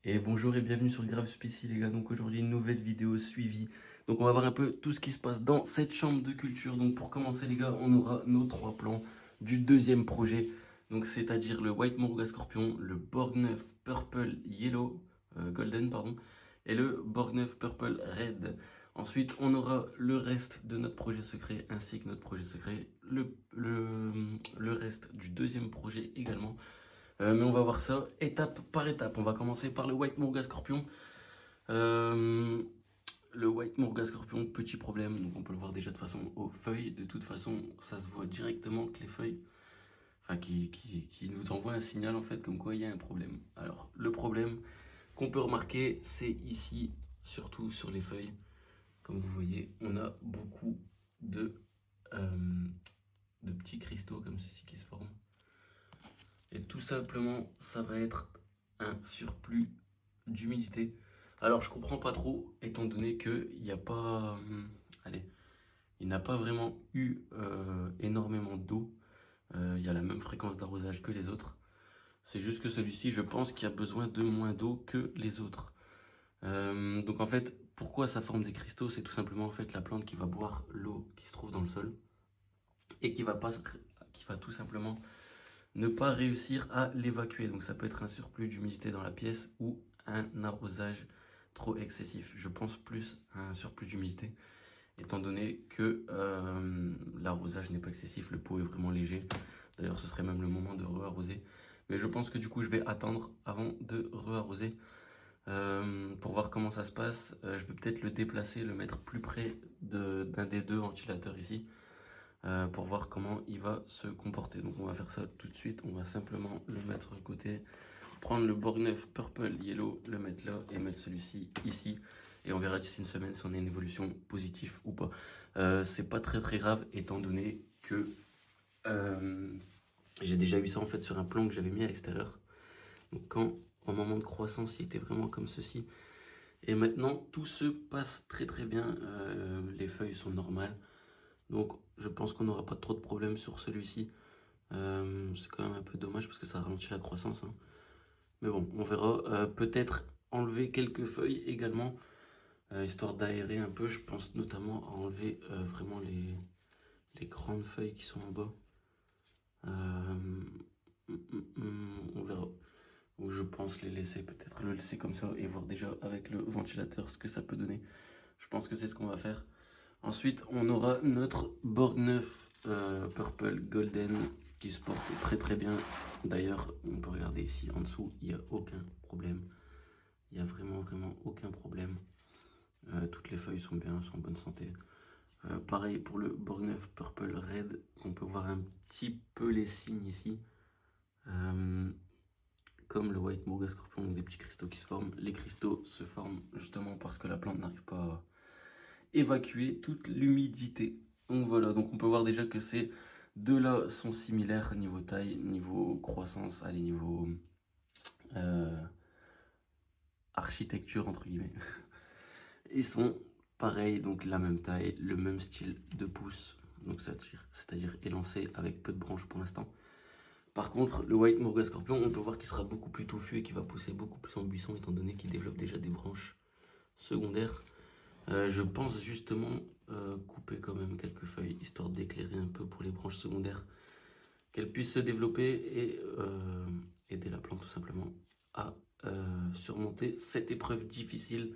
Et bonjour et bienvenue sur Grave Spécie les gars, donc aujourd'hui une nouvelle vidéo suivie. Donc on va voir un peu tout ce qui se passe dans cette chambre de culture. Donc pour commencer les gars, on aura nos trois plans du deuxième projet. Donc c'est-à-dire le White Morga Scorpion, le Borgneuf Purple Yellow, Golden pardon, et le Borgneuf Purple Red. Ensuite on aura le reste de notre projet secret ainsi que notre projet secret, le reste du deuxième projet également. Mais on va voir ça étape par étape. On va commencer par le White Morga Scorpion. Euh, le White Morga Scorpion, petit problème. Donc on peut le voir déjà de façon aux feuilles. De toute façon, ça se voit directement que les feuilles, enfin qui nous envoient un signal en fait comme quoi il y a un problème. Alors le problème qu'on peut remarquer, c'est ici, surtout sur les feuilles. Comme vous voyez, on a beaucoup euh, de petits cristaux comme ceci qui se forment. Et tout simplement, ça va être un surplus d'humidité. Alors je comprends pas trop, étant donné qu'il n'y a pas, allez, il n'a pas vraiment eu énormément d'eau. Il y a la même fréquence d'arrosage que les autres. C'est juste que celui-ci, je pense qu'il a besoin de moins d'eau que les autres. Donc en fait, pourquoi ça forme des cristaux? C'est tout simplement en fait la plante qui va boire l'eau qui se trouve dans le sol et qui va tout simplement ne pas réussir à l'évacuer. Donc ça peut être un surplus d'humidité dans la pièce ou un arrosage trop excessif. Je pense plus à un surplus d'humidité, étant donné que l'arrosage n'est pas excessif, le pot est vraiment léger. D'ailleurs, ce serait même le moment de re-arroser. Mais je pense que du coup, je vais attendre avant de re-arroser pour voir comment ça se passe. Je vais peut-être le déplacer, le mettre plus près d'un des deux ventilateurs ici pour voir comment il va se comporter. Donc on va faire ça tout de suite, on va simplement le mettre de côté, prendre le Borgneuf Purple Yellow, le mettre là et mettre celui-ci ici. Et on verra d'ici une semaine si on a une évolution positive ou pas. C'est pas très grave étant donné que j'ai déjà eu ça en fait sur un plan que j'avais mis à l'extérieur. Donc quand au moment de croissance il était vraiment comme ceci. Et maintenant tout se passe très bien, les feuilles sont normales. Donc je pense qu'on n'aura pas trop de problèmes sur celui-ci. C'est quand même un peu dommage parce que ça ralentit la croissance, hein. Mais bon, on verra. Peut-être enlever quelques feuilles également, histoire d'aérer un peu. Je pense notamment à enlever vraiment les grandes feuilles qui sont en bas. On verra. Ou je pense les laisser, peut-être le laisser comme ça et voir déjà avec le ventilateur ce que ça peut donner. Je pense que c'est ce qu'on va faire. Ensuite, on aura notre Borgneuf Purple Golden qui se porte très bien. D'ailleurs, on peut regarder ici en dessous, il n'y a aucun problème. Il n'y a vraiment aucun problème. Toutes les feuilles sont bien, sont en bonne santé. Pareil pour le Borgneuf Purple Red, on peut voir un petit peu les signes ici. Comme le White Morga Scorpion, des petits cristaux qui se forment. Les cristaux se forment justement parce que la plante n'arrive pas à évacuer toute l'humidité. Donc voilà, donc on peut voir déjà que ces deux-là sont similaires niveau taille, niveau croissance, allez, niveau architecture entre guillemets. Ils sont pareils, donc la même taille, le même style de pousse, donc c'est-à-dire élancé avec peu de branches pour l'instant. Par contre, le White Morga Scorpion, on peut voir qu'il sera beaucoup plus touffu et qu'il va pousser beaucoup plus en buisson étant donné qu'il développe déjà des branches secondaires. Je pense justement couper quand même quelques feuilles, histoire d'éclairer un peu pour les branches secondaires, qu'elles puissent se développer et aider la plante tout simplement à surmonter cette épreuve difficile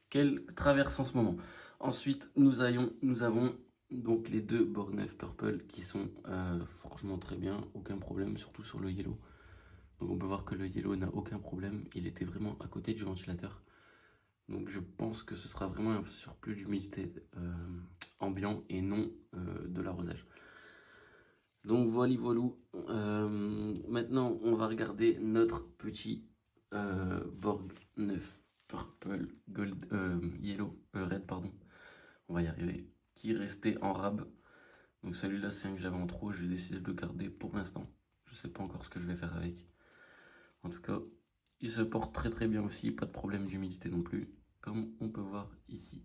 qu'elle traverse en ce moment. Ensuite, nous avons donc les deux Borgneuf Purple qui sont franchement très bien, aucun problème, surtout sur le yellow. Donc on peut voir que le yellow n'a aucun problème, il était vraiment à côté du ventilateur. Donc je pense que ce sera vraiment un surplus d'humidité ambiant et non de l'arrosage. Donc voilà. Maintenant on va regarder notre petit Borg 9 Purple Gold Yellow Red pardon. On va y arriver. Qui restait en rab. Donc celui-là c'est un que j'avais en trop. J'ai décidé de le garder pour l'instant. Je sais pas encore ce que je vais faire avec. En tout cas, il se porte très bien aussi. Pas de problème d'humidité non plus, comme on peut voir ici.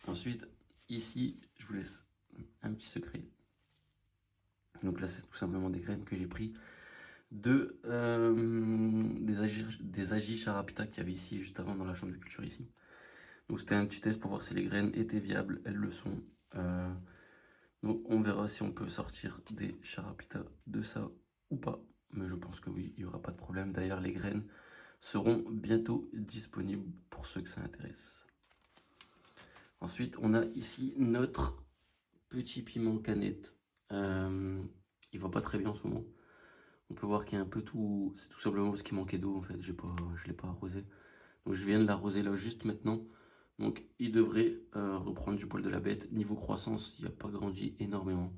Ensuite, ici, je vous laisse un petit secret. Donc là, c'est tout simplement des graines que j'ai pris des des Agi Charapita qu'il y avait ici, juste avant dans la chambre de culture ici. Donc c'était un petit test pour voir si les graines étaient viables, elles le sont. Donc on verra si on peut sortir des Charapita de ça ou pas. Mais je pense que oui, il n'y aura pas de problème. D'ailleurs, les graines seront bientôt disponibles pour ceux que ça intéresse. Ensuite, on a ici notre petit piment canette. Il va pas très bien en ce moment. On peut voir qu'il y a un peu tout. C'est tout simplement parce qu'il manquait d'eau en fait. Je l'ai pas arrosé. Donc je viens de l'arroser là juste maintenant. Donc il devrait reprendre du poil de la bête. Niveau croissance, il n'a pas grandi énormément.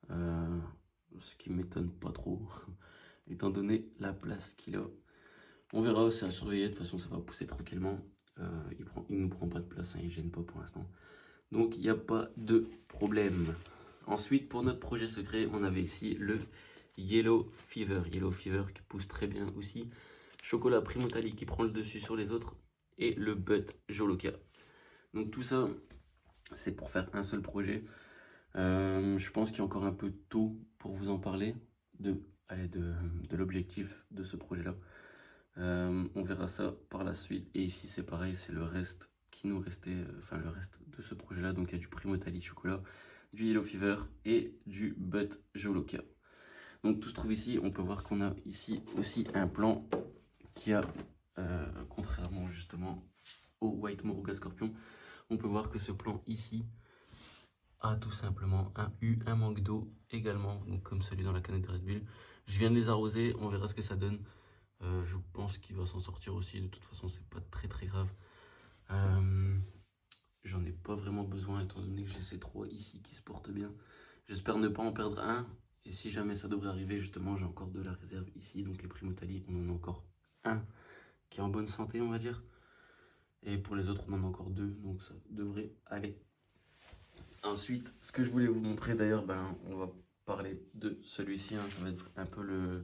Ce qui m'étonne pas trop, étant donné la place qu'il a. On verra, c'est à surveiller. De toute façon, ça va pousser tranquillement. Il ne nous prend pas de place, hein, il ne gêne pas pour l'instant. Donc il n'y a pas de problème. Ensuite, pour notre projet secret, on avait ici le Yellow Fever. Yellow Fever qui pousse très bien aussi. Chocolat Primotali qui prend le dessus sur les autres. Et le But Jolokia. Donc tout ça, c'est pour faire un seul projet. Je pense qu'il est encore un peu tôt pour vous en parler de l'objectif de ce projet-là. On verra ça par la suite. Et ici, c'est pareil, c'est le reste qui nous restait, enfin le reste de ce projet-là. Donc il y a du Primotali chocolat, du Yellow Fever et du But Jolokia. Donc tout se trouve ici. On peut voir qu'on a ici aussi un plan qui a, contrairement justement au White Moruga Scorpion, on peut voir que ce plan ici a tout simplement eu un manque d'eau également, donc comme celui dans la canette de Red Bull. Je viens de les arroser, on verra ce que ça donne. Je pense qu'il va s'en sortir aussi, de toute façon c'est pas très grave. J'en ai pas vraiment besoin étant donné que j'ai ces trois ici qui se portent bien. J'espère ne pas en perdre un, et si jamais ça devrait arriver, justement j'ai encore de la réserve ici, donc les Primotali, on en a encore un qui est en bonne santé on va dire. Et pour les autres on en a encore deux, donc ça devrait aller. Ensuite, ce que je voulais vous montrer d'ailleurs, on va parler de celui-ci, hein, ça va être un peu le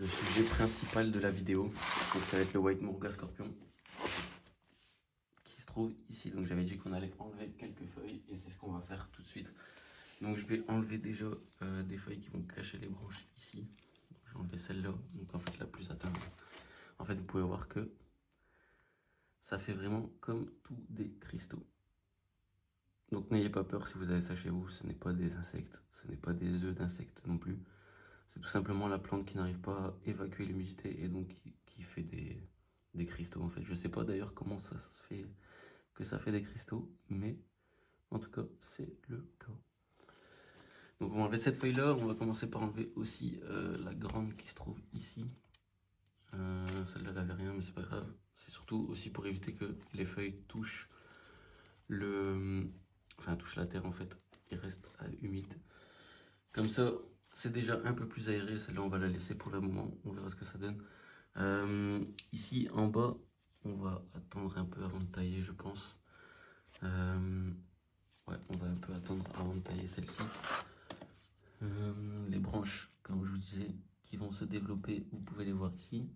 sujet principal de la vidéo. Donc ça va être le White Moruga Scorpion qui se trouve ici. Donc j'avais dit qu'on allait enlever quelques feuilles et c'est ce qu'on va faire tout de suite. Donc je vais enlever déjà des feuilles qui vont cacher les branches ici. Je vais enlever celle-là, donc en fait la plus atteinte. En fait vous pouvez voir que ça fait vraiment comme tous des cristaux. Donc n'ayez pas peur si vous avez ça chez vous, ce n'est pas des insectes, ce n'est pas des œufs d'insectes non plus. C'est tout simplement la plante qui n'arrive pas à évacuer l'humidité et donc qui fait des cristaux en fait. Je sais pas d'ailleurs comment ça se fait que ça fait des cristaux, mais en tout cas c'est le cas. Donc on va enlever cette feuille là, on va commencer par enlever aussi la grande qui se trouve ici. Celle-là elle avait rien mais c'est pas grave. C'est surtout aussi pour éviter que les feuilles touchent touche la terre en fait, il reste humide. Comme ça, c'est déjà un peu plus aéré. Celle-là, on va la laisser pour le moment. On verra ce que ça donne. Ici, en bas, on va attendre un peu avant de tailler, je pense. Ouais, on va un peu attendre avant de tailler celle-ci. Les branches, comme je vous disais, qui vont se développer, vous pouvez les voir ici.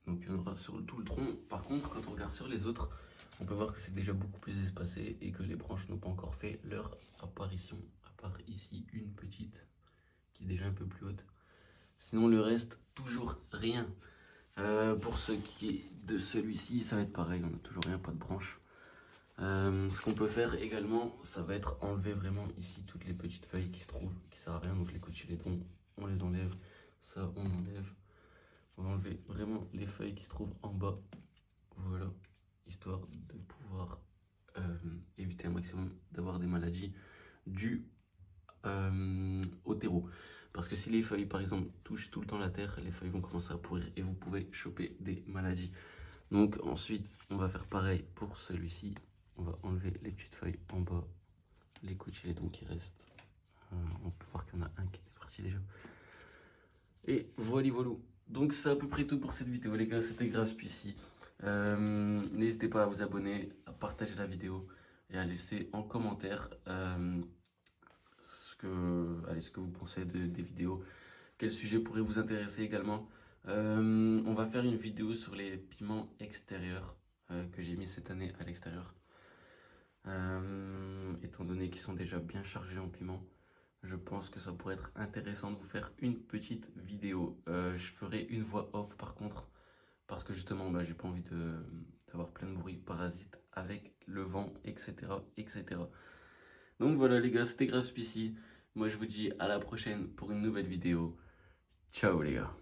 Donc il y en aura sur tout le tronc. Par contre, quand on regarde sur les autres, on peut voir que c'est déjà beaucoup plus espacé et que les branches n'ont pas encore fait leur apparition. À part ici, une petite qui est déjà un peu plus haute. Sinon le reste, toujours rien. Pour ce qui est de celui-ci, ça va être pareil, on n'a toujours rien, pas de branche. Ce qu'on peut faire également, ça va être enlever vraiment ici toutes les petites feuilles qui se trouvent, qui ne servent à rien. Donc les cotylédons, on les enlève, ça on enlève. On va enlever vraiment les feuilles qui se trouvent en bas, voilà, histoire de pouvoir éviter un maximum d'avoir des maladies dues au terreau. Parce que si les feuilles par exemple touchent tout le temps la terre, les feuilles vont commencer à pourrir et vous pouvez choper des maladies. Donc ensuite on va faire pareil pour celui-ci. On va enlever les petites feuilles en bas, les cotylédons qui restent. On peut voir qu'il y en a un qui est parti déjà. Et voilà. Donc c'est à peu près tout pour cette vidéo les gars, c'était Grasspicy. N'hésitez pas à vous abonner, à partager la vidéo et à laisser en commentaire ce que vous pensez des vidéos, quel sujet pourrait vous intéresser également. On va faire une vidéo sur les piments extérieurs que j'ai mis cette année à l'extérieur, étant donné qu'ils sont déjà bien chargés en piments. je pense que ça pourrait être intéressant de vous faire une petite vidéo. Je ferai une voix off par contre, parce que justement, j'ai pas envie d'avoir plein de bruit parasite avec le vent, etc., etc. Donc voilà les gars, c'était Grave Spicy. Moi je vous dis à la prochaine pour une nouvelle vidéo. Ciao les gars.